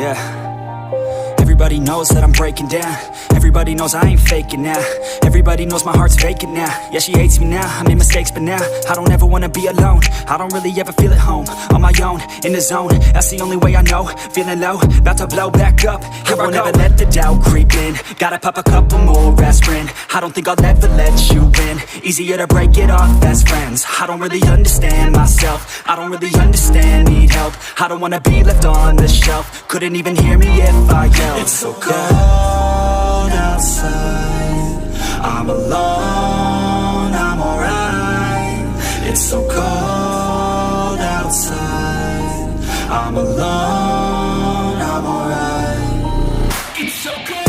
Yeah. Everybody knows that I'm breaking down. Everybody knows I ain't faking now. Everybody knows my heart's vacant now. Yeah, she hates me now, I made mistakes, but now I don't ever wanna be alone. I don't really ever feel at home. On my own, in the zone, that's the only way I know. Feeling low, about to blow back up. Here I won't ever let the doubt creep in. Gotta pop a couple more aspirin. I don't think I'll ever let you in. Easier to break it off best friends. I don't really understand myself. I don't really understand, need help. I don't wanna be left on the shelf. Couldn't even hear me if I yelled. It's so cold outside, I'm alone, I'm alright. It's so cold outside, I'm alone, I'm alright. It's so cold.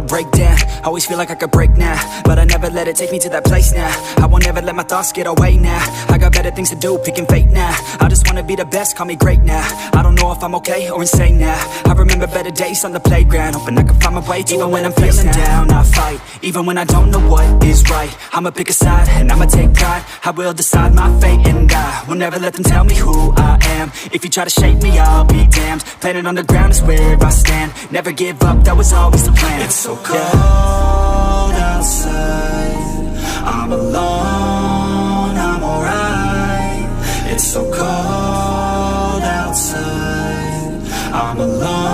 Break down, always feel like I could break now, but I never let it take me to that place now. I won't ever let my thoughts get away now. I got better things to do, picking fate now. I just wanna be the best, call me great now. I don't know if I'm okay or insane now. I remember better days on the playground, hoping I can find my way to even when I'm feeling down. I fight, even when I don't know what is right. I'ma pick a side, and I'ma take pride. I will decide my fate, and I will never let them tell me who I am. If you try to shape me, I'll be damned. Planet on the ground is where I stand. Never give up, that was always the plan. It's so cold outside, I'm alone, I'm alright. It's so cold outside, I'm alone.